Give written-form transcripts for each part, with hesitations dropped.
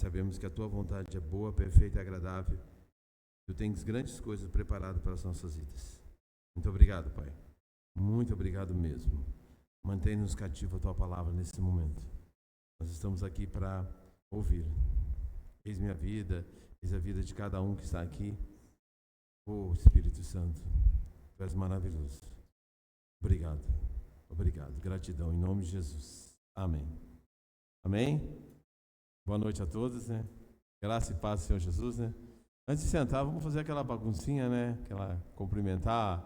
sabemos que a tua vontade é boa, perfeita e agradável. Tu tens grandes coisas preparadas para as nossas vidas. Muito obrigado, Pai. Muito obrigado mesmo. Mantém-nos cativos a tua palavra nesse momento. Nós estamos aqui para ouvir. Eis minha vida, eis a vida de cada um que está aqui. Oh, Espírito Santo, tu és maravilhoso. Obrigado. Obrigado. Gratidão em nome de Jesus. Amém. Amém? Boa noite a todos, né? Graça e paz, Senhor Jesus, né? Antes de sentar, vamos fazer aquela baguncinha, né? Aquela cumprimentar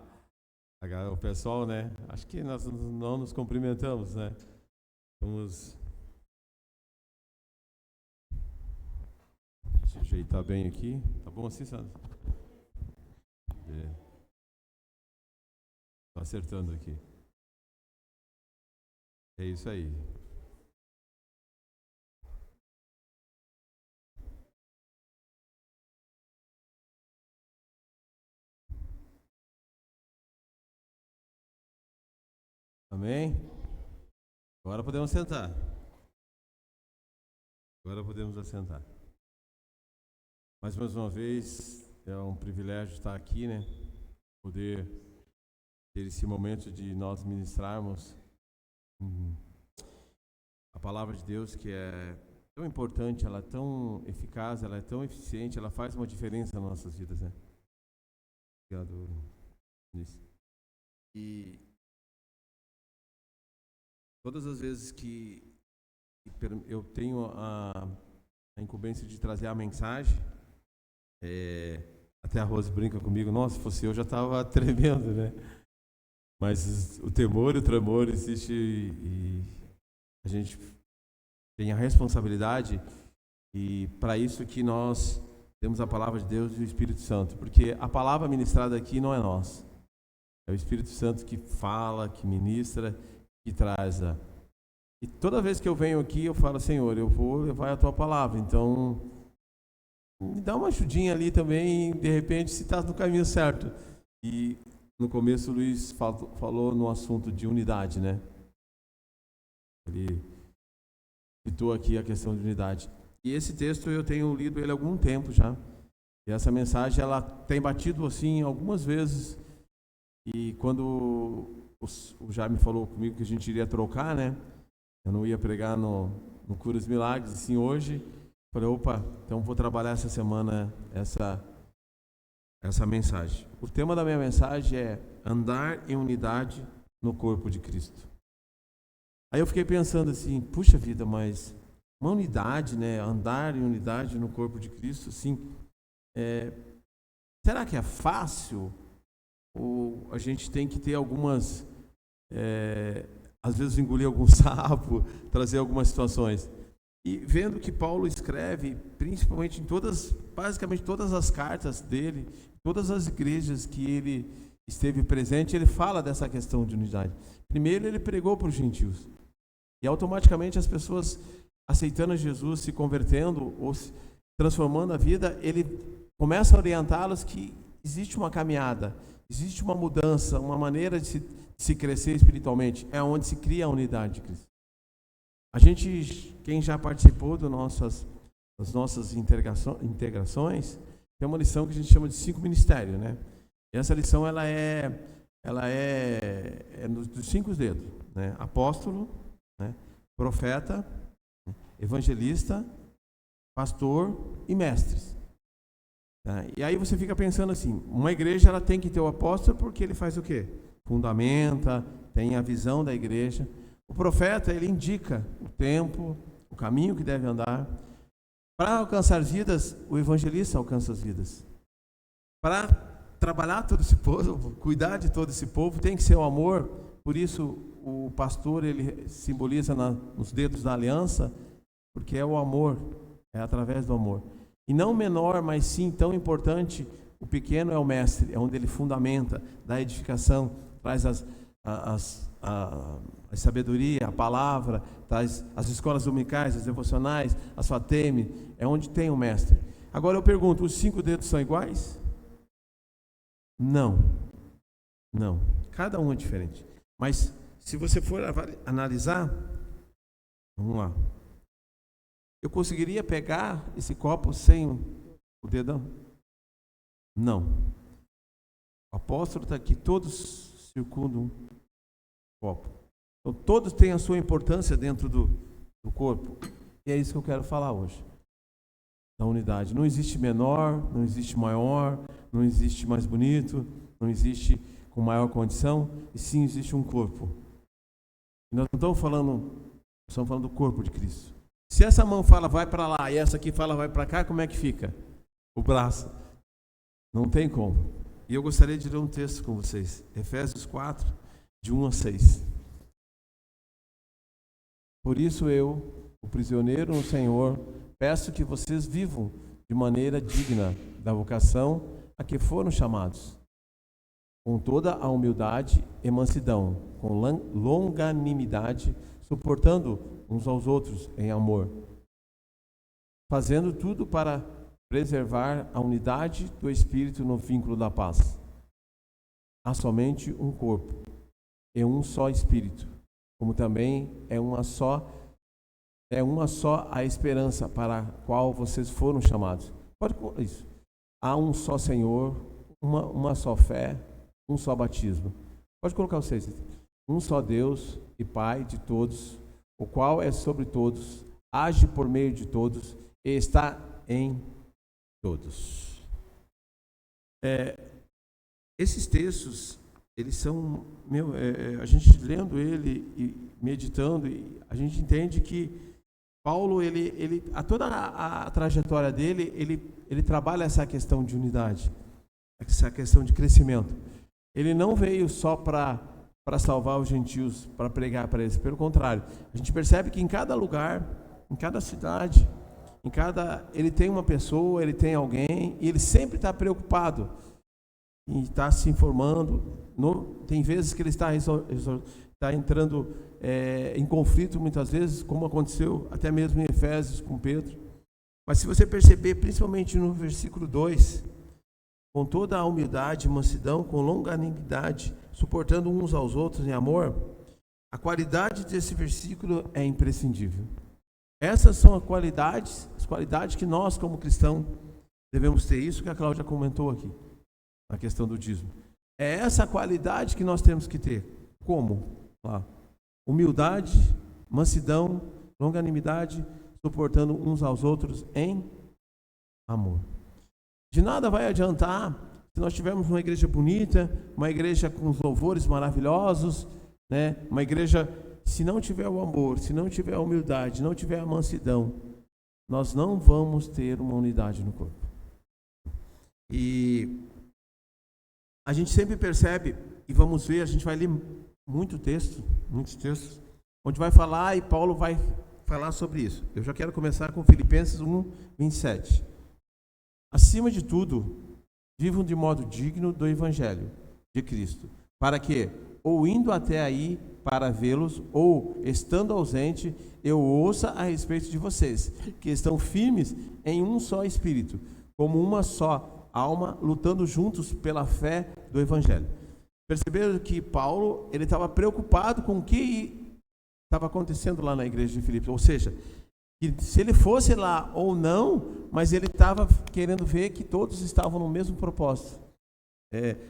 o pessoal, né? Acho que nós não nos cumprimentamos, né? Vamos se ajeitar bem aqui. Tá bom assim, Sandro? Tô acertando aqui. É isso aí. Amém? Agora podemos sentar. Agora podemos assentar. Mais uma vez, é um privilégio estar aqui, né? Poder ter esse momento de nós ministrarmos a palavra de Deus, que é tão importante, ela é tão eficaz, ela é tão eficiente, ela faz uma diferença nas nossas vidas, né? Obrigado. E todas as vezes que eu tenho a incumbência de trazer a mensagem, até a Rose brinca comigo, nossa, se fosse eu já estava tremendo, né? Mas o temor e o tremor existe e a gente tem a responsabilidade, e para isso que nós temos a palavra de Deus e o Espírito Santo, porque a palavra ministrada aqui não é nossa, é o Espírito Santo que fala, que ministra, que traz E toda vez que eu venho aqui, eu falo, Senhor, eu vou levar a tua palavra, então me dá uma ajudinha ali também, de repente, se está no caminho certo. E no começo o Luiz falou no assunto de unidade, né? Ele citou aqui a questão de unidade. E esse texto eu tenho lido ele há algum tempo já. E essa mensagem, ela tem batido assim algumas vezes. E quando o Jaime falou comigo que a gente iria trocar, né? Eu não ia pregar no Curas Milagres, sim, hoje. Falei, opa, então vou trabalhar essa semana essa mensagem. O tema da minha mensagem é andar em unidade no corpo de Cristo. Aí eu fiquei pensando assim, puxa vida, mas uma unidade, né? Andar em unidade no corpo de Cristo, assim, será que é fácil? Ou a gente tem que ter algumas, às vezes engolir algum sapo, trazer algumas situações? E vendo que Paulo escreve, principalmente basicamente todas as cartas dele, todas as igrejas que ele esteve presente, ele fala dessa questão de unidade. Primeiro ele pregou para os gentios. E automaticamente as pessoas aceitando Jesus, se convertendo ou se transformando a vida, ele começa a orientá-los que existe uma caminhada, existe uma mudança, uma maneira de se crescer espiritualmente. É onde se cria a unidade de Cristo. A gente, quem já participou das nossas integrações, tem uma lição que a gente chama de 5 ministérios, né? E essa lição ela é dos 5 dedos, né? Apóstolo, né? Profeta, evangelista, pastor e mestres. Tá? E aí você fica pensando assim, uma igreja ela tem que ter o apóstolo porque ele faz o quê? Fundamenta, tem a visão da igreja. O profeta, ele indica o tempo, o caminho que deve andar. Para alcançar vidas, o evangelista alcança as vidas. Para trabalhar todo esse povo, cuidar de todo esse povo, tem que ser o amor. Por isso, o pastor, ele simboliza nos dedos da aliança, porque é o amor, é através do amor. E não menor, mas sim tão importante, o pequeno é o mestre, é onde ele fundamenta, dá edificação, traz a sabedoria, a palavra, traz as escolas dominicais, as devocionais, as fateme, é onde tem o mestre. Agora eu pergunto, os 5 dedos são iguais? Não. Cada um é diferente. Mas se você for analisar, vamos lá. Eu conseguiria pegar esse copo sem o dedão? Não. O apóstolo está aqui, todos circundam o copo. Então, todos têm a sua importância dentro do corpo. E é isso que eu quero falar hoje. Da unidade. Não existe menor, não existe maior, não existe mais bonito, não existe com maior condição, e sim existe um corpo. E nós não estamos falando do corpo de Cristo. Se essa mão fala vai para lá e essa aqui fala vai para cá, como é que fica? O braço. Não tem como. E eu gostaria de ler um texto com vocês. Efésios 4, de 1 a 6. Por isso eu, o prisioneiro no Senhor, peço que vocês vivam de maneira digna da vocação a que foram chamados, com toda a humildade e mansidão, com longanimidade, suportando uns aos outros em amor, fazendo tudo para preservar a unidade do Espírito no vínculo da paz. Há somente um corpo e um só Espírito, como também é uma só a esperança para a qual vocês foram chamados. Pode isso. Há um só Senhor, uma só fé, um só batismo. Pode colocar vocês. Um só Deus e Pai de todos, o qual é sobre todos, age por meio de todos e está em todos. Esses textos, eles são, a gente lendo ele e meditando, a gente entende que Paulo, toda a trajetória dele, ele trabalha essa questão de unidade, essa questão de crescimento. Ele não veio só para salvar os gentios, para pregar para eles. Pelo contrário, a gente percebe que em cada lugar, em cada cidade, ele tem uma pessoa, ele tem alguém, e ele sempre está preocupado em estar se informando. Tem vezes que ele está entrando em conflito, muitas vezes, como aconteceu até mesmo em Efésios com Pedro. Mas se você perceber, principalmente no versículo 2, com toda a humildade e mansidão, com longanimidade, suportando uns aos outros em amor, a qualidade desse versículo é imprescindível. Essas são as qualidades que nós, como cristãos, devemos ter. Isso que a Cláudia comentou aqui, na questão do dízimo. É essa qualidade que nós temos que ter. Como? Humildade, mansidão, longanimidade, suportando uns aos outros em amor. De nada vai adiantar se nós tivermos uma igreja bonita, uma igreja com os louvores maravilhosos, né? Uma igreja, se não tiver o amor, se não tiver a humildade, não tiver a mansidão, nós não vamos ter uma unidade no corpo. E a gente sempre percebe, e vamos ver, a gente vai ler muitos textos, onde vai falar, e Paulo vai falar sobre isso. Eu já quero começar com Filipenses 1, 27. Acima de tudo, vivam de modo digno do Evangelho de Cristo, para que, ou indo até aí para vê-los, ou estando ausente, eu ouça a respeito de vocês, que estão firmes em um só Espírito, como uma só alma, lutando juntos pela fé do Evangelho. Perceberam que Paulo, ele estava preocupado com o que estava acontecendo lá na igreja de Filipos, ou seja, que se ele fosse lá ou não, mas ele estava querendo ver que todos estavam no mesmo propósito.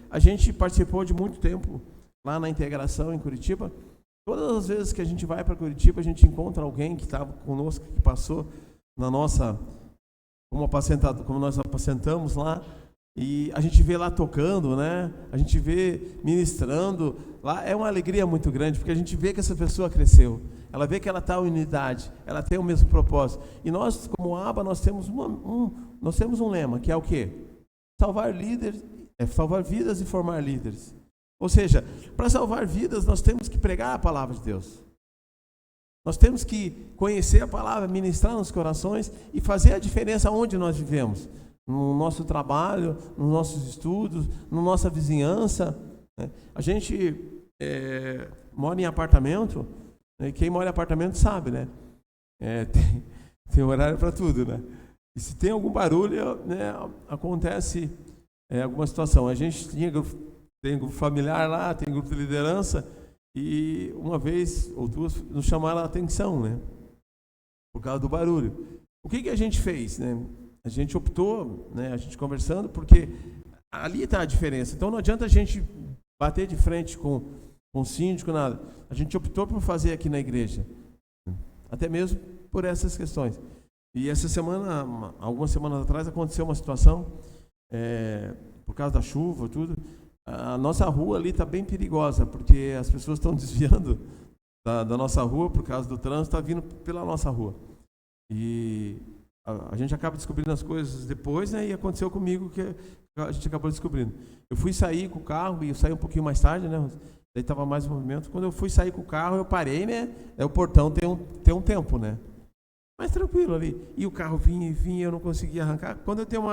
A gente participou de muito tempo lá na integração em Curitiba. Todas as vezes que a gente vai para Curitiba, a gente encontra alguém que estava conosco, que passou na nossa, como nós apacentamos lá, e a gente vê lá tocando, né? A gente vê ministrando. Lá é uma alegria muito grande, porque a gente vê que essa pessoa cresceu. Ela vê que ela está em unidade, ela tem o mesmo propósito. E nós, como ABA, nós temos um lema, que é o quê? Salvar vidas e formar líderes. Ou seja, para salvar vidas, nós temos que pregar a palavra de Deus. Nós temos que conhecer a palavra, ministrar nos corações e fazer a diferença onde nós vivemos. No nosso trabalho, nos nossos estudos, na nossa vizinhança. Né? A gente mora em apartamento. Quem mora em apartamento sabe, né? Tem horário para tudo, né? E se tem algum barulho, né, acontece alguma situação. A gente tem grupo familiar lá, tem grupo de liderança, e uma vez ou duas nos chamaram a atenção, né? Por causa do barulho. O que a gente fez, né? A gente optou, né, a gente conversando, porque ali está a diferença. Então não adianta a gente bater de frente com o síndico, nada. A gente optou por fazer aqui na igreja, até mesmo por essas questões. E essa semana, algumas semanas atrás, aconteceu uma situação, por causa da chuva, tudo. A nossa rua ali está bem perigosa, porque as pessoas estão desviando da nossa rua por causa do trânsito, está vindo pela nossa rua. E a gente acaba descobrindo as coisas depois, né? E aconteceu comigo que a gente acabou descobrindo. Eu fui sair com o carro, e eu saí um pouquinho mais tarde, né? Daí estava mais movimento. Quando eu fui sair com o carro, eu parei, né? O portão tem um tempo, né? Mas tranquilo ali. E o carro vinha e vinha, eu não conseguia arrancar. Quando eu tenho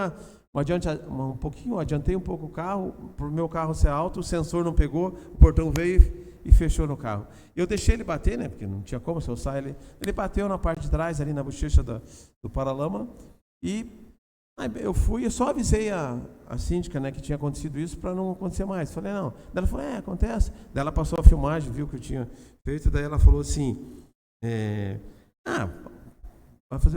adiantei um pouco o carro, para o meu carro ser alto, o sensor não pegou, o portão veio e fechou no carro. Eu deixei ele bater, né? Porque não tinha como, se eu sair, ele bateu na parte de trás, ali na bochecha do paralama, e eu só avisei a síndica, né, que tinha acontecido isso para não acontecer mais. Falei, não. Daí ela falou, acontece. Daí ela passou a filmagem, viu que eu tinha feito, daí ela falou assim,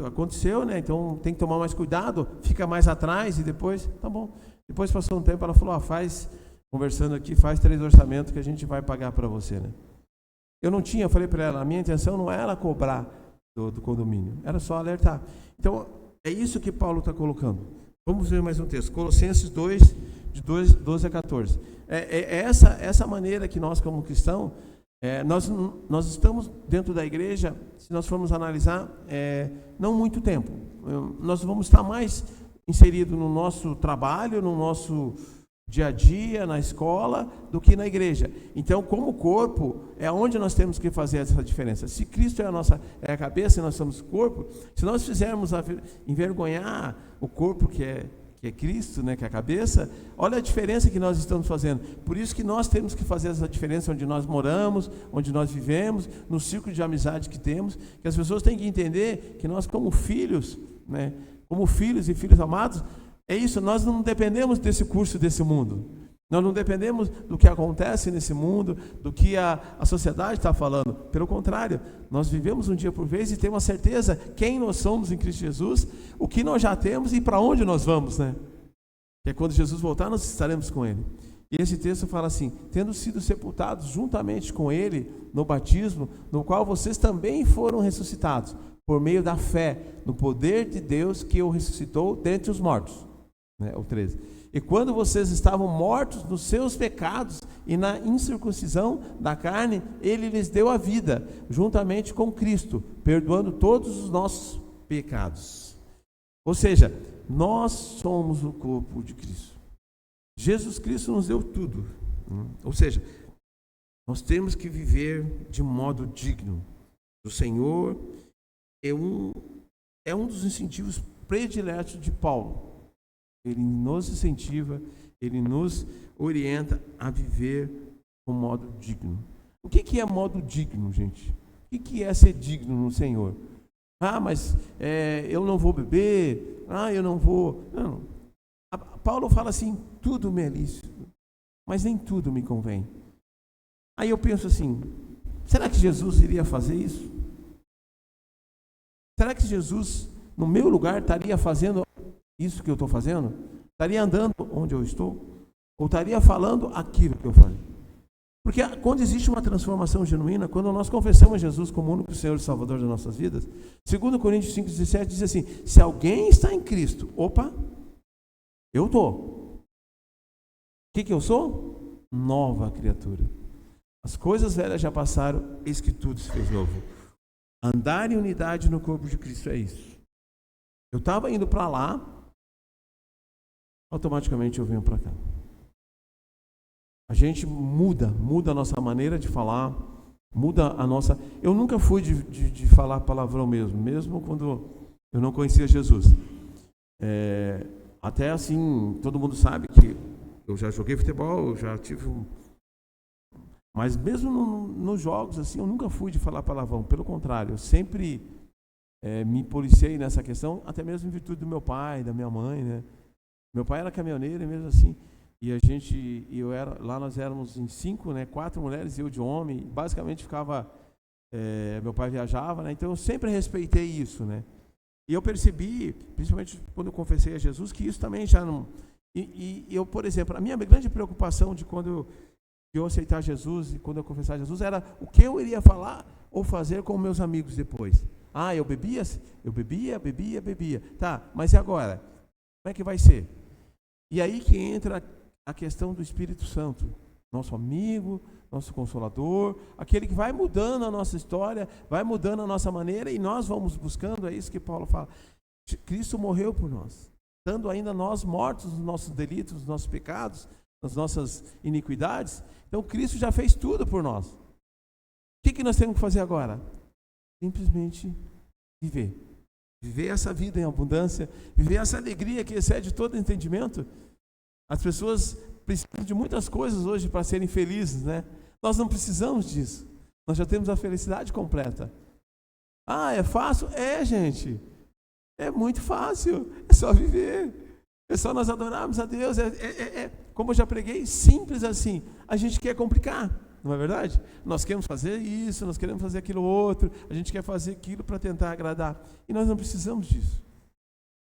aconteceu, né? Então tem que tomar mais cuidado, fica mais atrás e depois, tá bom. Depois passou um tempo, ela falou, conversando aqui, faz 3 orçamentos que a gente vai pagar para você, né? Eu falei para ela, a minha intenção não era cobrar do condomínio, era só alertar. Então, é isso que Paulo está colocando. Vamos ver mais um texto, Colossenses 2, de 12 a 14. Essa maneira que nós, como cristãos, nós estamos dentro da igreja, se nós formos analisar, não muito tempo. Nós vamos estar mais inseridos no nosso trabalho, no nosso dia a dia, na escola, do que na igreja. Então, como corpo, é onde nós temos que fazer essa diferença. Se Cristo é a cabeça e nós somos o corpo, se nós fizermos envergonhar o corpo que é Cristo, né, que é a cabeça, olha a diferença que nós estamos fazendo. Por isso que nós temos que fazer essa diferença onde nós moramos, onde nós vivemos, no círculo de amizade que temos, que as pessoas têm que entender que nós, como filhos, né, como filhos e filhos amados, é isso, nós não dependemos desse curso desse mundo. Nós não dependemos do que acontece nesse mundo, do que a sociedade está falando. Pelo contrário, nós vivemos um dia por vez e temos a certeza quem nós somos em Cristo Jesus, o que nós já temos e para onde nós vamos, né? Que é quando Jesus voltar, nós estaremos com Ele. E esse texto fala assim, tendo sido sepultados juntamente com Ele no batismo, no qual vocês também foram ressuscitados, por meio da fé no poder de Deus que o ressuscitou dentre os mortos. O 13. E quando vocês estavam mortos nos seus pecados e na incircuncisão da carne, Ele lhes deu a vida, juntamente com Cristo, perdoando todos os nossos pecados. Ou seja, nós somos o corpo de Cristo. Jesus Cristo nos deu tudo. Ou seja, nós temos que viver de modo digno. O Senhor é um dos incentivos prediletos de Paulo. Ele nos incentiva, ele nos orienta a viver com modo digno. O que é modo digno, gente? O que é ser digno no Senhor? Mas eu não vou beber, eu não vou... Não. Paulo fala assim, tudo me é lícito, mas nem tudo me convém. Aí eu penso assim, será que Jesus iria fazer isso? Será que Jesus, no meu lugar, estaria fazendo isso que eu estou fazendo? Estaria andando onde eu estou? Ou estaria falando aquilo que eu falei? Porque quando existe uma transformação genuína, quando nós confessamos Jesus como único Senhor e Salvador das nossas vidas, 2 Coríntios 5,17 diz assim, se alguém está em Cristo, eu estou. O que eu sou? Nova criatura. As coisas velhas já passaram, eis que tudo se fez novo. Andar em unidade no corpo de Cristo é isso. Eu estava indo para lá, automaticamente eu venho para cá. A gente muda a nossa maneira de falar, muda a nossa... Eu nunca fui de falar palavrão mesmo quando eu não conhecia Jesus. Até assim, todo mundo sabe que eu já joguei futebol, eu já tive Mas mesmo nos jogos, assim, eu nunca fui de falar palavrão. Pelo contrário, eu sempre me policiei nessa questão, até mesmo em virtude do meu pai, da minha mãe, né? Meu pai era caminhoneiro, mesmo assim, lá nós éramos em 5, né? 4 mulheres e eu de homem, basicamente ficava, meu pai viajava, né? Então eu sempre respeitei isso, né? E eu percebi, principalmente quando eu confessei a Jesus, que isso também já não... E eu, por exemplo, a minha grande preocupação de quando eu aceitar Jesus e quando eu confessar Jesus era o que eu iria falar ou fazer com meus amigos depois. Ah, eu bebia. Tá, mas e agora? Como é que vai ser? E aí que entra a questão do Espírito Santo, nosso amigo, nosso consolador, aquele que vai mudando a nossa história, vai mudando a nossa maneira, e nós vamos buscando, é isso que Paulo fala. Cristo morreu por nós, estando ainda nós mortos nos nossos delitos, nos nossos pecados, nas nossas iniquidades. Então Cristo já fez tudo por nós. O que nós temos que fazer agora? Simplesmente viver. Viver essa vida em abundância, viver essa alegria que excede todo entendimento. As pessoas precisam de muitas coisas hoje para serem felizes, né? Nós não precisamos disso. Nós já temos a felicidade completa. Ah, é fácil? É, gente. É muito fácil. É só viver. É só nós adorarmos a Deus. Como eu já preguei, simples assim. A gente quer complicar, não é verdade? Nós queremos fazer isso, nós queremos fazer aquilo outro, a gente quer fazer aquilo para tentar agradar. E nós não precisamos disso.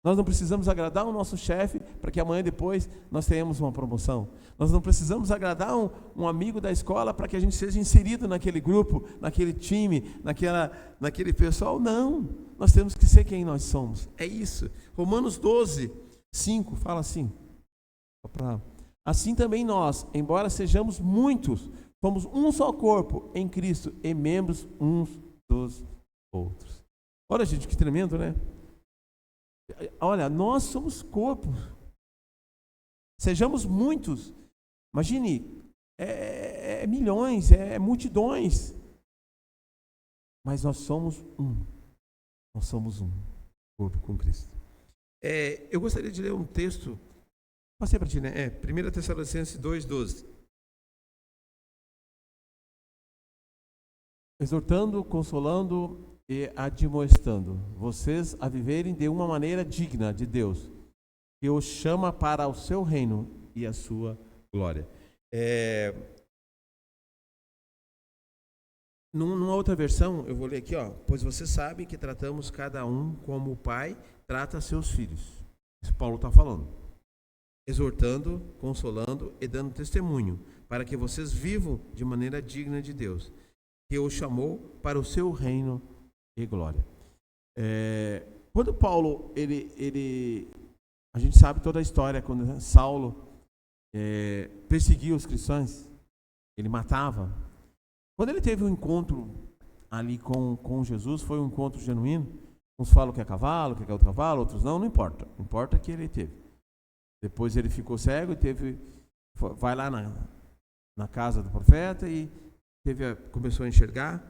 Nós não precisamos agradar o nosso chefe para que amanhã depois nós tenhamos uma promoção. Nós não precisamos agradar um amigo da escola para que a gente seja inserido naquele grupo, naquele time, naquele pessoal. Não, nós temos que ser quem nós somos. É isso. Romanos 12:5 fala assim. Assim também nós, embora sejamos muitos, somos um só corpo em Cristo e membros uns dos outros. Olha, gente, que tremendo, né? Olha, nós somos corpo. Sejamos muitos. Imagine, milhões, multidões. Mas nós somos um. Nós somos um corpo com Cristo. Eu gostaria de ler um texto. Passei para ti, né? 1 Tessalonicenses 2:12. Exortando, consolando e admoestando vocês a viverem de uma maneira digna de Deus, que os chama para o seu reino e a sua glória. Numa outra versão, eu vou ler aqui, pois vocês sabem que tratamos cada um como o pai trata seus filhos. Isso Paulo está falando. Exortando, consolando e dando testemunho, para que vocês vivam de maneira digna de Deus, que os chamou para o seu reino e glória. Quando Paulo, a gente sabe toda a história, quando Saulo perseguia os cristãos, ele matava. Quando ele teve um encontro ali com Jesus, foi um encontro genuíno. Uns falam que é cavalo, que é outro cavalo, outros não importa. Importa que ele teve. Depois ele ficou cego e vai lá na casa do profeta e começou a enxergar.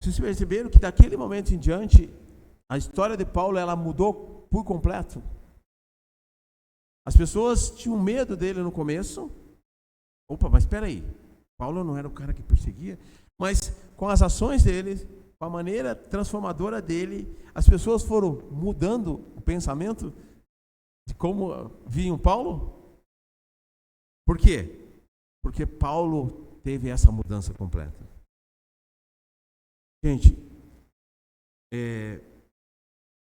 Vocês perceberam que daquele momento em diante, a história de Paulo ela mudou por completo. As pessoas tinham medo dele no começo. Opa, mas espera aí. Paulo não era o cara que perseguia, mas com as ações dele, com a maneira transformadora dele, as pessoas foram mudando o pensamento de como viam Paulo. Por quê? Porque Paulo teve essa mudança completa. Gente,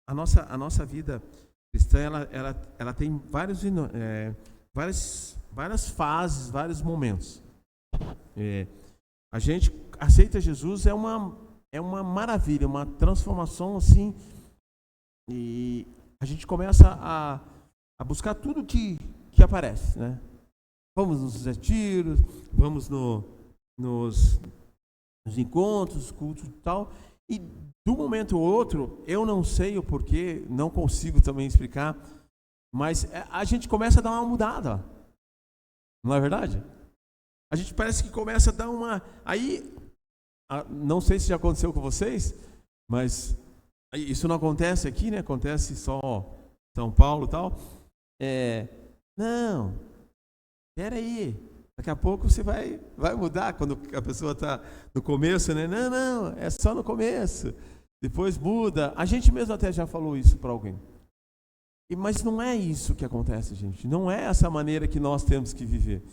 a nossa vida cristã, ela tem várias fases, vários momentos. A gente aceita Jesus, é uma maravilha, uma transformação assim, e a gente começa a buscar tudo que aparece, né? Vamos nos retiros, vamos nos encontros, cultos e tal, e de um momento ao outro, eu não sei o porquê, não consigo também explicar, mas a gente começa a dar uma mudada, não é verdade? A gente parece que começa a dar uma... Aí, não sei se já aconteceu com vocês, mas isso não acontece aqui, né? Acontece só em São Paulo e tal. Não, espera aí, daqui a pouco você vai mudar quando a pessoa está no começo, né? Não, é só no começo, depois muda. A gente mesmo até já falou isso para alguém. Mas não é isso que acontece, gente. Não é essa maneira que nós temos que viver.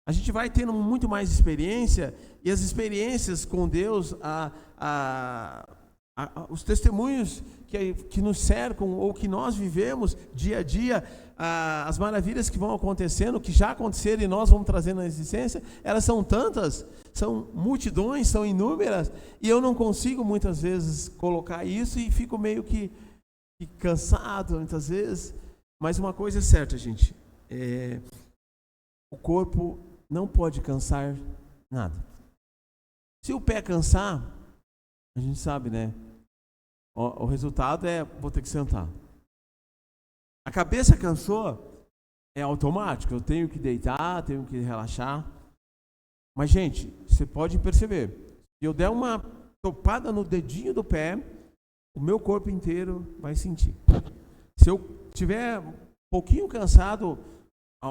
A gente vai tendo muito mais experiência, e as experiências com Deus, a os testemunhos que nos cercam ou que nós vivemos dia a dia, as maravilhas que vão acontecendo, que já aconteceram e nós vamos trazendo na existência, elas são tantas, são multidões, são inúmeras, e eu não consigo muitas vezes colocar isso e fico meio que cansado muitas vezes. Mas uma coisa é certa, gente, o corpo não pode cansar nada. Se o pé cansar, a gente sabe, né? O resultado é, vou ter que sentar. A cabeça cansou, é automático, eu tenho que deitar, tenho que relaxar. Mas, gente, você pode perceber, se eu der uma topada no dedinho do pé, o meu corpo inteiro vai sentir. Se eu tiver um pouquinho cansado,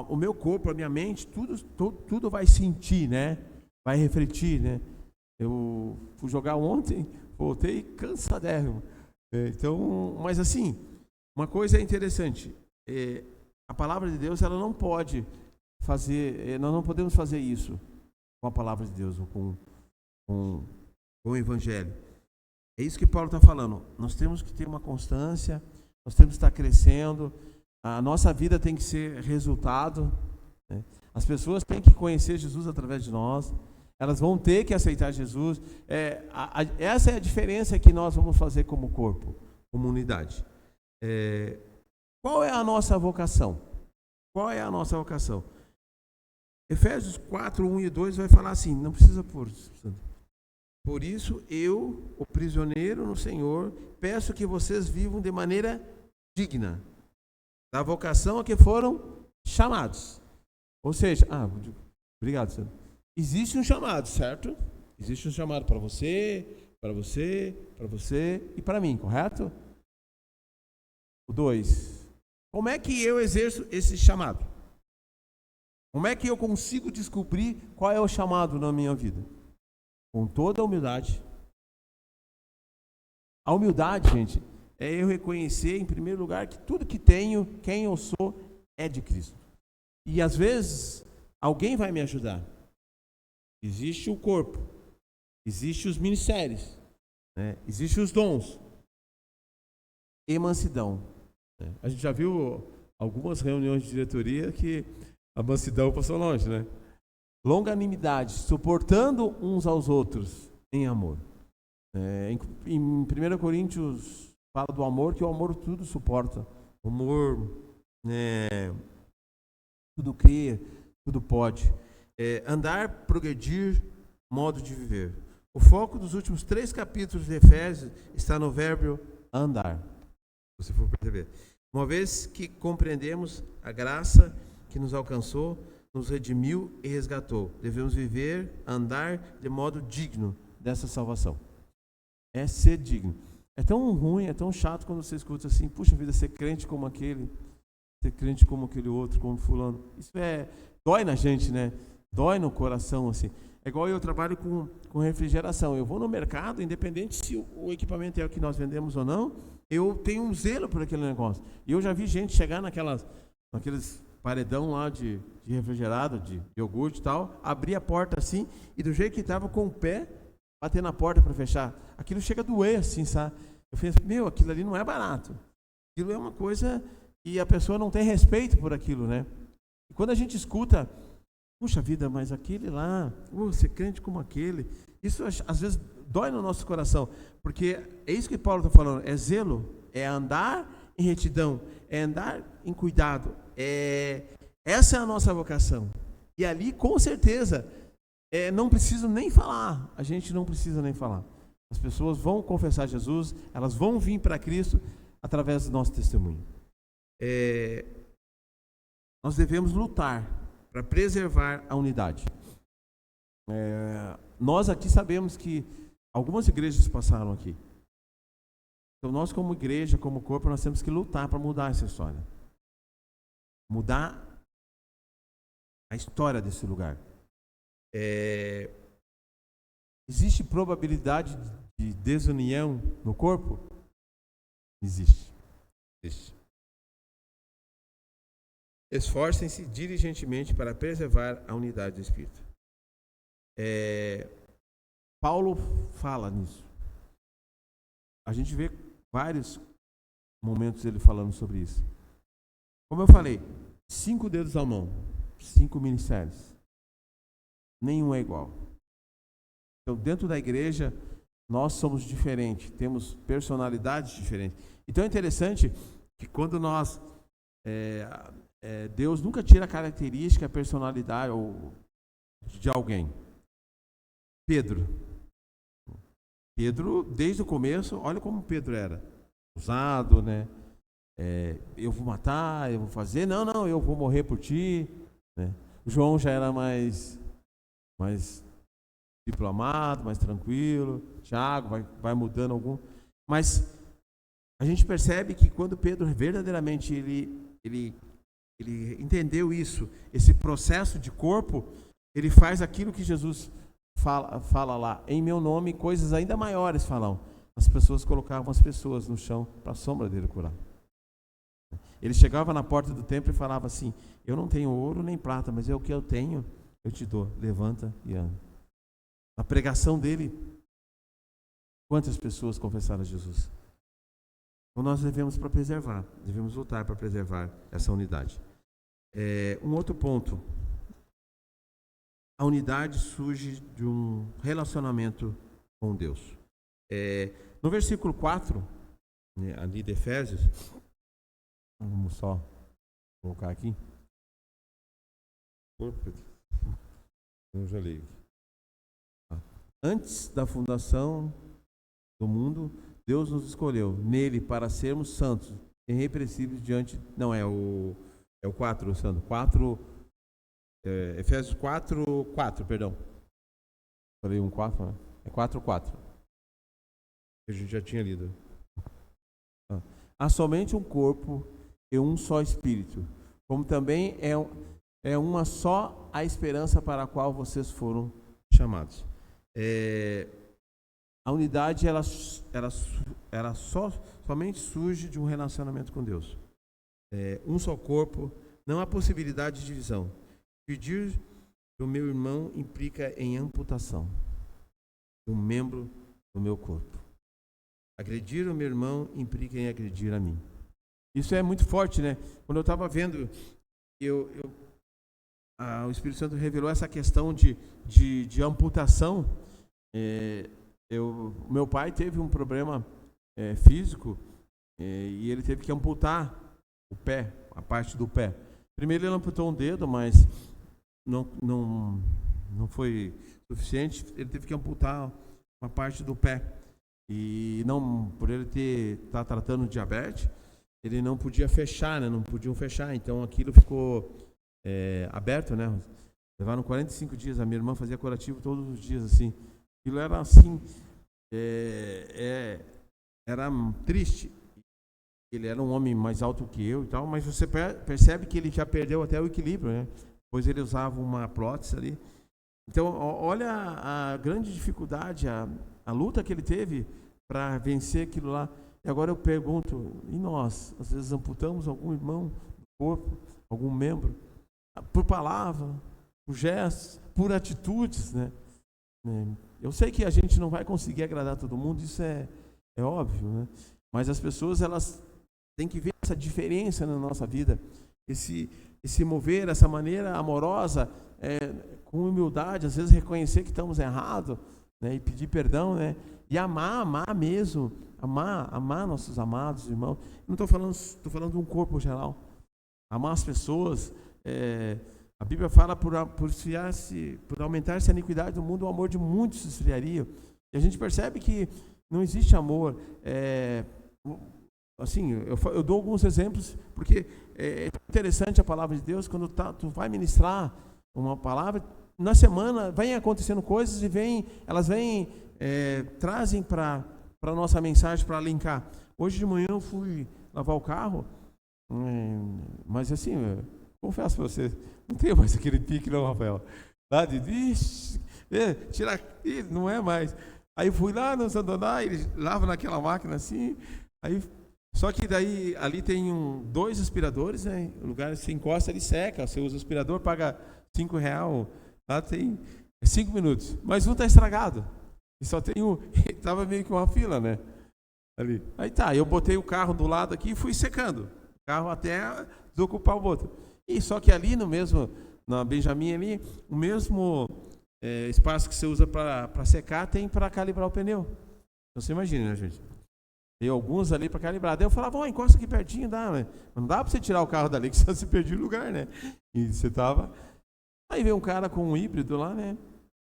o meu corpo, a minha mente, tudo vai sentir, né? Vai refletir, né? Eu fui jogar ontem, voltei cansadérrimo. Então, mas assim, uma coisa é interessante, a palavra de Deus, ela não pode fazer, nós não podemos fazer isso com a palavra de Deus, ou com o Evangelho. É isso que Paulo está falando. Nós temos que ter uma constância, nós temos que estar crescendo, a nossa vida tem que ser resultado, né? As pessoas têm que conhecer Jesus através de nós, elas vão ter que aceitar Jesus. Essa é a diferença que nós vamos fazer como corpo, como unidade. Qual é a nossa vocação? Qual é a nossa vocação? Efésios 4, 1 e 2 vai falar assim, não precisa pôr. Por isso, eu, o prisioneiro no Senhor, peço que vocês vivam de maneira digna da vocação a que foram chamados. Ou seja, obrigado, Senhor. Existe um chamado, certo? Existe um chamado para você, para você, para você e para mim, correto? O 2. Como é que eu exerço esse chamado? Como é que eu consigo descobrir qual é o chamado na minha vida? Com toda a humildade. A humildade, gente, é eu reconhecer, em primeiro lugar, que tudo que tenho, quem eu sou, é de Cristo. E às vezes, alguém vai me ajudar. Existe o corpo, existem os ministérios, né? Existem os dons e mansidão. Né? A gente já viu algumas reuniões de diretoria que a mansidão passou longe, né? Longanimidade, suportando uns aos outros em amor. Em 1 Coríntios fala do amor, que o amor tudo suporta. O amor tudo crê, tudo pode. Andar, progredir, modo de viver. O foco dos últimos 3 capítulos de Efésios está no verbo andar, se você for perceber. Uma vez que compreendemos a graça que nos alcançou, nos redimiu e resgatou, devemos viver, andar de modo digno dessa salvação. É ser digno. É tão ruim, é tão chato quando você escuta assim, puxa vida, ser crente como aquele, ser crente como aquele outro, como fulano. Isso dói na gente, né? Dói no coração, assim. É igual eu trabalho com refrigeração. Eu vou no mercado, independente se o equipamento é o que nós vendemos ou não, eu tenho um zelo por aquele negócio. E eu já vi gente chegar naqueles paredão lá de refrigerado, de iogurte e tal, abrir a porta assim, e do jeito que estava com o pé, bater na porta para fechar. Aquilo chega a doer, assim, sabe? Eu falei, aquilo ali não é barato. Aquilo é uma coisa, e a pessoa não tem respeito por aquilo, né? E quando a gente escuta, puxa vida, mas aquele lá, ser crente como aquele, isso às vezes dói no nosso coração, porque é isso que Paulo está falando, é zelo, é andar em retidão, é andar em cuidado, essa é a nossa vocação. E ali, com certeza, não preciso nem falar, a gente não precisa nem falar. As pessoas vão confessar Jesus, elas vão vir para Cristo através do nosso testemunho. Nós devemos lutar para preservar a unidade. Nós aqui sabemos que algumas igrejas passaram aqui. Então nós como igreja, como corpo, nós temos que lutar para mudar essa história. Mudar a história desse lugar. Existe probabilidade de desunião no corpo? Existe. Esforcem-se diligentemente para preservar a unidade do Espírito. Paulo fala nisso. a gente vê vários momentos ele falando sobre isso. Como eu falei, 5 dedos à mão, 5 ministérios. Nenhum é igual. Então, dentro da igreja, nós somos diferentes, temos personalidades diferentes. Então, é interessante que quando nós... Deus nunca tira a característica, a personalidade de alguém. Pedro, desde o começo, olha como Pedro era. Usado, né? Eu vou matar, eu vou fazer. Não, eu vou morrer por ti. Né? João já era mais diplomado, mais tranquilo. Tiago vai mudando algum. Mas a gente percebe que quando Pedro verdadeiramente ele entendeu isso, esse processo de corpo, ele faz aquilo que Jesus fala lá, em meu nome, coisas ainda maiores falam. As pessoas colocavam as pessoas no chão para a sombra dele curar. Ele chegava na porta do templo e falava assim: eu não tenho ouro nem prata, mas é o que eu tenho, eu te dou, levanta e anda. A pregação dele, quantas pessoas confessaram a Jesus? Então nós devemos lutar para preservar essa unidade. Um outro ponto, a unidade surge de um relacionamento com Deus. No versículo 4, né, ali de Efésios, vamos só colocar aqui. Eu já li. Antes da fundação do mundo, Deus nos escolheu nele para sermos santos, irrepreensíveis diante... Não, é o 4, Sandro. 4, Efésios 4, perdão. Falei 1:4, né? É 4:4. A gente já tinha lido. Há somente um corpo e um só espírito, como também é uma só a esperança para a qual vocês foram chamados. A unidade ela somente surge de um relacionamento com Deus. Um só corpo, não há possibilidade de divisão. Pedir do meu irmão implica em amputação de um membro do meu corpo. Agredir o meu irmão implica em agredir a mim. Isso é muito forte, né? Quando eu estava vendo, o Espírito Santo revelou essa questão de amputação. Meu pai teve um problema físico e ele teve que amputar o pé, a parte do pé. Primeiro ele amputou um dedo, mas não foi suficiente. Ele teve que amputar uma parte do pé. E por ele estar tratando de diabetes, ele não podia fechar, né? Não podiam fechar. Então aquilo ficou aberto, né? Levaram 45 dias. A minha irmã fazia curativo todos os dias, assim. Aquilo era assim, era triste. Ele era um homem mais alto que eu e tal, mas você percebe que ele já perdeu até o equilíbrio, né? Depois ele usava uma prótese ali. Então, olha a grande dificuldade, a luta que ele teve para vencer aquilo lá. E agora eu pergunto, e nós? Às vezes amputamos algum irmão do corpo, algum membro, por palavra, por gestos, por atitudes, né? Eu sei que a gente não vai conseguir agradar todo mundo, isso é óbvio, né? Mas as pessoas, elas têm que ver essa diferença na nossa vida, esse mover, essa maneira amorosa, com humildade, às vezes reconhecer que estamos errados, né? E pedir perdão, né? E amar mesmo, amar nossos amados irmãos. Não estou falando de um corpo geral. Amar as pessoas. A Bíblia fala por aumentar-se a iniquidade do mundo, o amor de muitos se esfriaria. E a gente percebe que não existe amor. Assim, eu dou alguns exemplos, porque é interessante a palavra de Deus. Quando tu vai ministrar uma palavra, na semana vem acontecendo coisas e elas trazem para a nossa mensagem, para linkar. Hoje de manhã eu fui lavar o carro, mas assim, confesso para vocês, não tenho mais aquele pique não, Rafael. Lá tirar, não é mais. Aí fui lá no Sandoná, ele lava naquela máquina assim, só que daí ali tem 2 aspiradores, né? O lugar você encosta, ele seca, você usa o aspirador, paga R$5, lá tem 5 minutos, mas um está estragado, e só tem estava meio que uma fila, né? ali. Aí tá, eu botei o carro do lado aqui e fui secando. O carro até desocupar o outro. E só que ali no mesmo, na Benjamin ali, o mesmo espaço que você usa para secar tem para calibrar o pneu. Então você imagina, né, gente? Tem alguns ali para calibrar. Daí eu falava, encosta aqui pertinho, dá, mas não dá para você tirar o carro dali que você se perdia o lugar, né? E você tava. Aí veio um cara com um híbrido lá, né?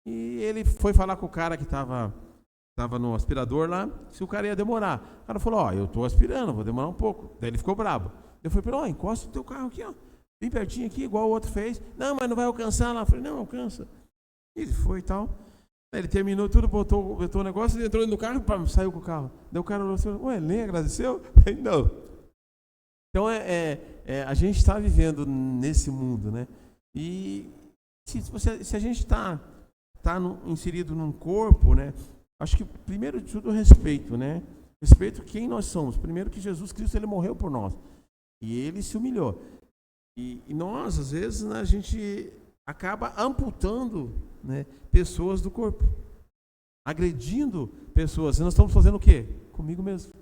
E ele foi falar com o cara que tava no aspirador lá, se o cara ia demorar. O cara falou, eu tô aspirando, vou demorar um pouco. Daí ele ficou bravo. Eu falei, encosta o teu carro aqui, bem pertinho aqui, igual o outro fez. Não, mas não vai alcançar lá. Eu falei, não, alcança. Ele foi e tal. Aí ele terminou tudo, botou o negócio, ele entrou no carro e saiu com o carro. Daí o cara falou assim, nem agradeceu? Eu falei, não. Então, a gente está vivendo nesse mundo, né? E se a gente está inserido num corpo, né? Acho que, primeiro de tudo, respeito, né? Respeito a quem nós somos. Primeiro que Jesus Cristo, ele morreu por nós. E ele se humilhou. E nós, às vezes, né, a gente acaba amputando, né, pessoas do corpo. Agredindo pessoas. E nós estamos fazendo o quê? Comigo mesmo.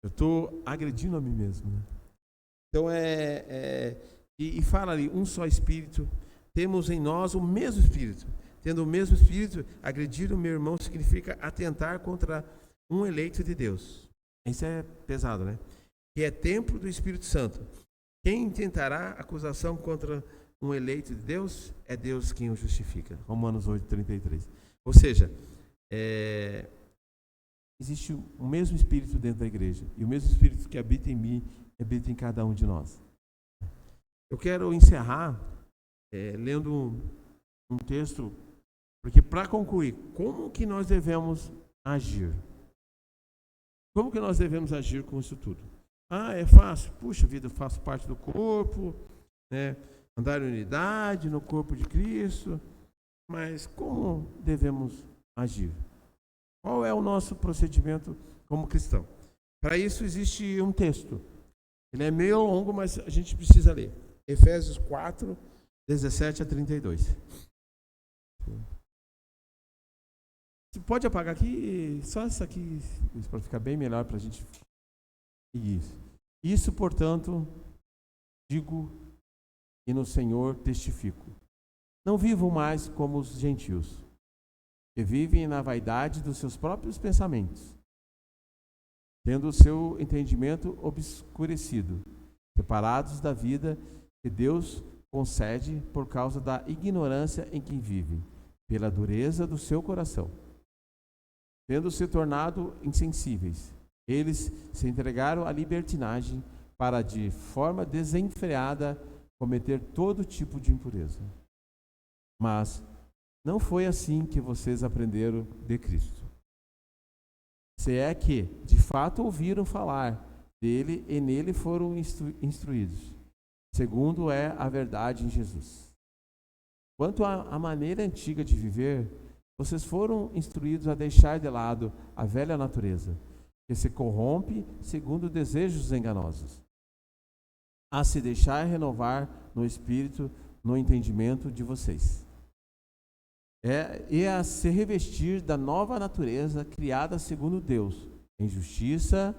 Eu estou agredindo a mim mesmo. Né? Então, e fala ali, um só Espírito. Temos em nós o mesmo Espírito. Tendo o mesmo Espírito, agredir o meu irmão significa atentar contra um eleito de Deus. Isso é pesado, né? Que é templo do Espírito Santo. Quem intentará acusação contra um eleito de Deus? É Deus quem o justifica. Romanos 8:33. Ou seja, existe o mesmo Espírito dentro da igreja. E o mesmo Espírito que habita em mim, habita em cada um de nós. Eu quero encerrar lendo um texto, porque para concluir, como que nós devemos agir? Como que nós devemos agir com isso tudo? É fácil? Puxa vida, eu faço parte do corpo, né? Andar em unidade no corpo de Cristo. Mas como devemos agir? Qual é o nosso procedimento como cristão? Para isso existe um texto. Ele é meio longo, mas a gente precisa ler. Efésios 4, 17 a 32. Você pode apagar aqui, só isso aqui, para ficar bem melhor para a gente. Isso, portanto, digo e no Senhor testifico. Não vivam mais como os gentios, que vivem na vaidade dos seus próprios pensamentos, tendo o seu entendimento obscurecido, separados da vida que Deus concede por causa da ignorância em que vivem, pela dureza do seu coração. Tendo se tornado insensíveis, eles se entregaram à libertinagem para, de forma desenfreada, cometer todo tipo de impureza. Mas não foi assim que vocês aprenderam de Cristo. Se é que, de fato, ouviram falar dele e nele foram instruídos, segundo é a verdade em Jesus. Quanto à maneira antiga de viver, vocês foram instruídos a deixar de lado a velha natureza, que se corrompe segundo desejos enganosos, a se deixar renovar no espírito, no entendimento de vocês. E a se revestir da nova natureza criada segundo Deus, em justiça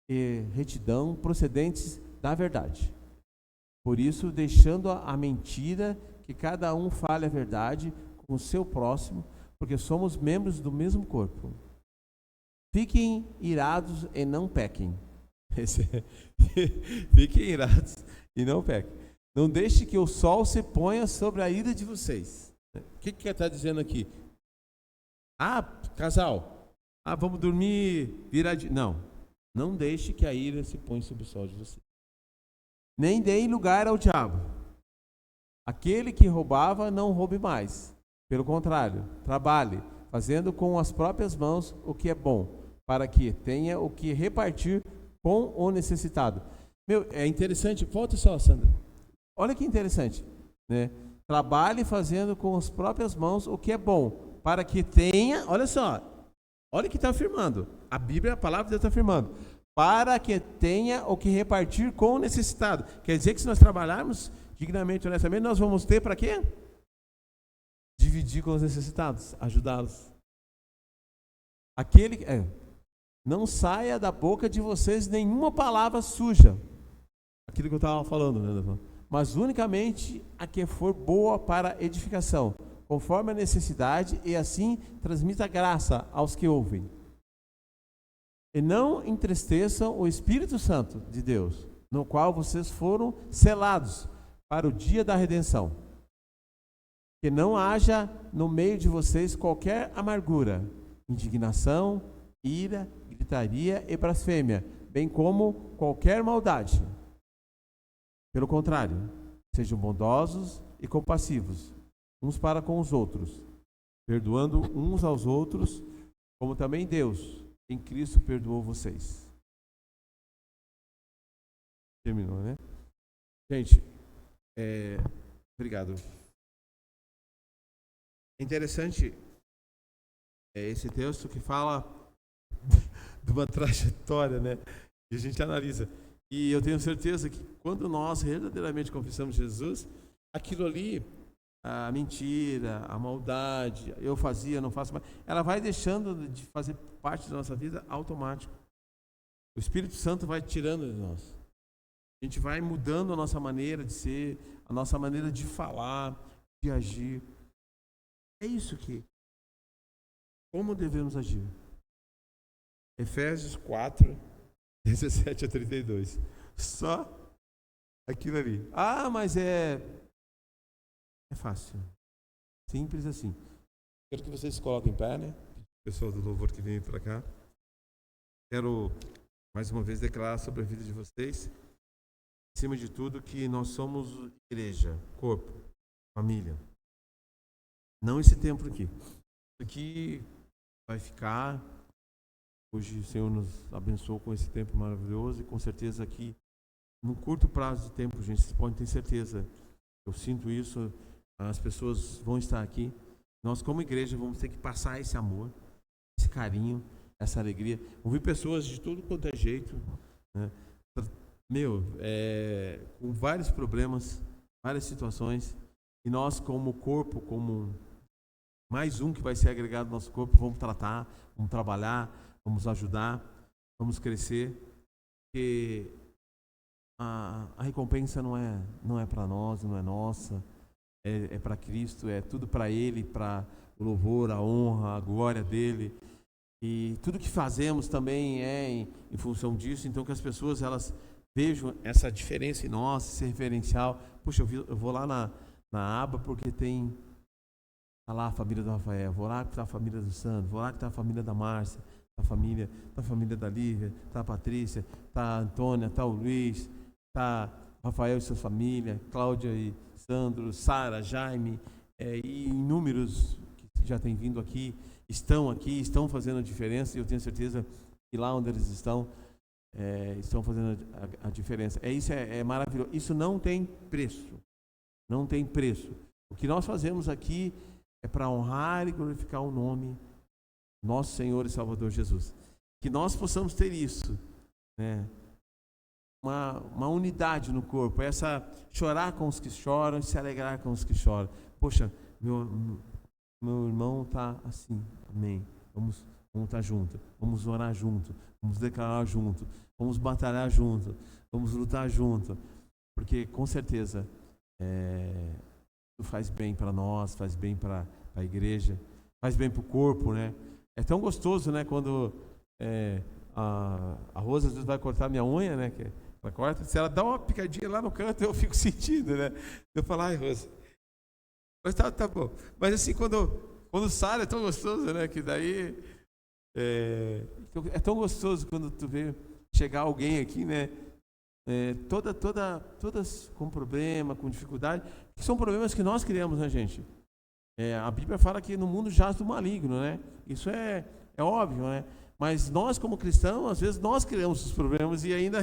e retidão procedentes da verdade. Por isso, deixando a mentira, que cada um fale a verdade com o seu próximo, porque somos membros do mesmo corpo. Fiquem irados e não pequem. Fiquem irados e não pequem. Não deixe que o sol se ponha sobre a ira de vocês. O que está dizendo aqui? Casal, vamos dormir viradinho. Não deixe que a ira se ponha sobre o sol de vocês. Nem deem lugar ao diabo. Aquele que roubava, não roube mais. Pelo contrário, trabalhe, fazendo com as próprias mãos o que é bom, para que tenha o que repartir com o necessitado. É interessante, volta só, Sandra. Olha que interessante, né? Trabalhe fazendo com as próprias mãos o que é bom, para que tenha, olha só, olha o que está afirmando. A Bíblia, a palavra de Deus está afirmando. Para que tenha o que repartir com o necessitado. Quer dizer que se nós trabalharmos dignamente, honestamente, nós vamos ter para quê? Dividir com os necessitados, ajudá-los. não saia da boca de vocês nenhuma palavra suja. Aquilo que eu estava falando, né? Mas unicamente a que for boa para edificação, conforme a necessidade, e assim transmita graça aos que ouvem. E não entristeçam o Espírito Santo de Deus, no qual vocês foram selados para o dia da redenção. Que não haja no meio de vocês qualquer amargura, indignação, ira, gritaria e blasfêmia, bem como qualquer maldade. Pelo contrário, sejam bondosos e compassivos, uns para com os outros, perdoando uns aos outros, como também Deus, em Cristo, perdoou vocês. Terminou, né? Gente, obrigado. É interessante esse texto que fala de uma trajetória, né? Que a gente analisa. E eu tenho certeza que quando nós verdadeiramente confessamos Jesus, aquilo ali, a mentira, a maldade, eu fazia, não faço mais, ela vai deixando de fazer parte da nossa vida automático. O Espírito Santo vai tirando de nós. A gente vai mudando a nossa maneira de ser, a nossa maneira de falar, de agir. É isso que. Como devemos agir? Efésios 4, 17 a 32. Só aquilo ali. Ah, mas é fácil. Simples assim. Quero que vocês se coloquem em pé, né? Pessoal do louvor que vem para cá. Quero mais uma vez declarar sobre a vida de vocês, acima de tudo, que nós somos igreja, corpo, família. Não esse templo aqui. Isso aqui vai ficar. Hoje o Senhor nos abençoou com esse tempo maravilhoso e com certeza aqui, num curto prazo de tempo, gente, vocês podem ter certeza. Eu sinto isso, as pessoas vão estar aqui. Nós, como igreja, vamos ter que passar esse amor, esse carinho, essa alegria. Ouvir pessoas de tudo quanto é jeito, né? Com vários problemas, várias situações. E nós, como corpo, como mais um que vai ser agregado ao nosso corpo, vamos tratar, vamos trabalhar, vamos ajudar, vamos crescer. Porque a recompensa não é para nós, não é nossa. É para Cristo, é tudo para Ele, para o louvor, a honra, a glória dEle. E tudo que fazemos também é em função disso. Então que as pessoas elas vejam essa diferença em nós, esse referencial. Puxa, eu vou lá na aba porque está lá a família do Rafael, vou lá que está a família do Sandro, vou lá que está a família da Márcia, a família da Lívia, está a Patrícia, está a Antônia, está o Luiz, está Rafael e sua família, Cláudia e Sandro, Sara, Jaime, e inúmeros que já têm vindo aqui, estão fazendo a diferença, e eu tenho certeza que lá onde eles estão fazendo a diferença. Isso é maravilhoso. Isso não tem preço. Não tem preço. O que nós fazemos aqui é para honrar e glorificar o nome nosso Senhor e Salvador Jesus. Que nós possamos ter isso, né? Uma unidade no corpo, chorar com os que choram e se alegrar com os que choram. Poxa, meu irmão está assim, amém. Vamos estar junto, vamos orar junto, vamos declarar junto, vamos batalhar junto, vamos lutar junto, porque com certeza isso faz bem para nós, faz bem para a igreja, faz bem para o corpo, né? É tão gostoso, né? Quando a Rosa às vezes vai cortar minha unha, né? Ela corta, se ela dá uma picadinha lá no canto, eu fico sentindo, né? Eu falo, ai, Rosa, mas tá bom. Mas assim, quando sai é tão gostoso, né? Que daí é tão gostoso quando tu vê chegar alguém aqui, né? Todas com problema, com dificuldade, que são problemas que nós criamos, né, gente? A Bíblia fala que no mundo jaz do maligno, né? Isso é óbvio, né? Mas nós, como cristãos, às vezes nós criamos os problemas e ainda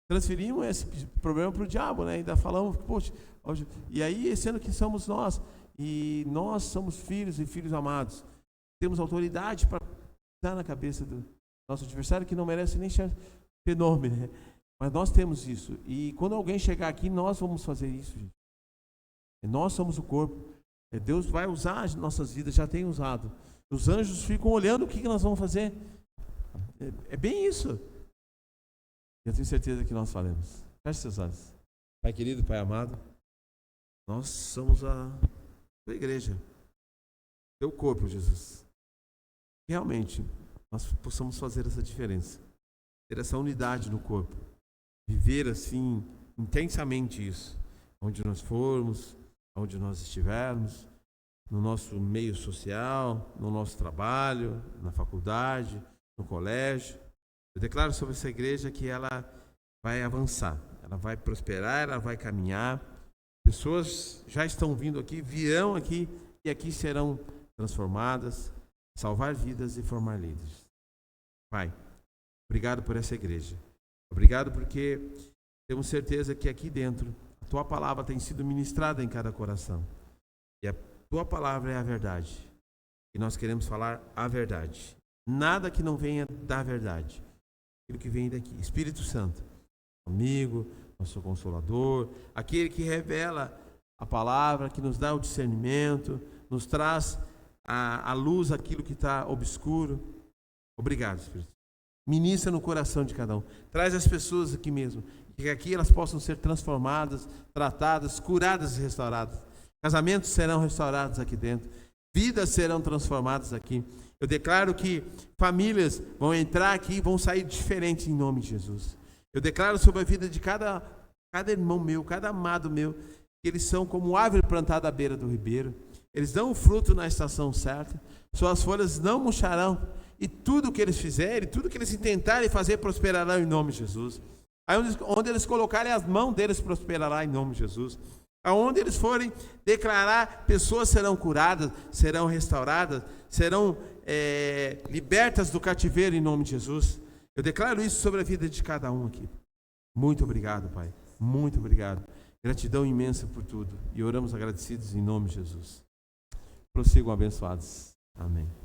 transferimos esse problema para o diabo, né? Ainda falamos, poxa, e aí, sendo que somos nós, e nós somos filhos e filhos amados, temos autoridade para dar na cabeça do nosso adversário, que não merece nem ter nome, né? Mas nós temos isso. E quando alguém chegar aqui, nós vamos fazer isso, gente. Nós somos o corpo. Deus vai usar as nossas vidas, já tem usado. Os anjos ficam olhando o que nós vamos fazer. É bem isso. Eu tenho certeza que nós faremos. Feche seus olhos. Pai querido, Pai amado, nós somos a tua igreja, teu corpo, Jesus. Realmente, nós possamos fazer essa diferença, ter essa unidade no corpo, viver assim, intensamente isso, onde nós formos, onde nós estivermos, no nosso meio social, no nosso trabalho, na faculdade, no colégio. Eu declaro sobre essa igreja que ela vai avançar, ela vai prosperar, ela vai caminhar. Pessoas já estão vindo aqui, virão aqui e aqui serão transformadas, salvar vidas e formar líderes. Pai, obrigado por essa igreja. Obrigado porque temos certeza que aqui dentro a tua palavra tem sido ministrada em cada coração. E a tua palavra é a verdade. E nós queremos falar a verdade. Nada que não venha da verdade. Aquilo que vem daqui. Espírito Santo, amigo, nosso consolador, aquele que revela a palavra, que nos dá o discernimento, nos traz a luz aquilo que está obscuro. Obrigado, Espírito. Ministra no coração de cada um. Traz as pessoas aqui mesmo. Que aqui elas possam ser transformadas, tratadas, curadas e restauradas. Casamentos serão restaurados aqui dentro. Vidas serão transformadas aqui. Eu declaro que famílias vão entrar aqui e vão sair diferentes em nome de Jesus. Eu declaro sobre a vida de cada irmão meu, cada amado meu, que eles são como árvore plantada à beira do ribeiro. Eles dão o fruto na estação certa. Suas folhas não murcharão. E tudo que eles fizerem, tudo que eles intentarem fazer, prosperará em nome de Jesus. Aí onde eles colocarem as mãos deles, prosperará em nome de Jesus. Aonde eles forem declarar, pessoas serão curadas, serão restauradas, serão libertas do cativeiro em nome de Jesus. Eu declaro isso sobre a vida de cada um aqui. Muito obrigado, Pai. Muito obrigado. Gratidão imensa por tudo. E oramos agradecidos em nome de Jesus. Prossigam abençoados. Amém.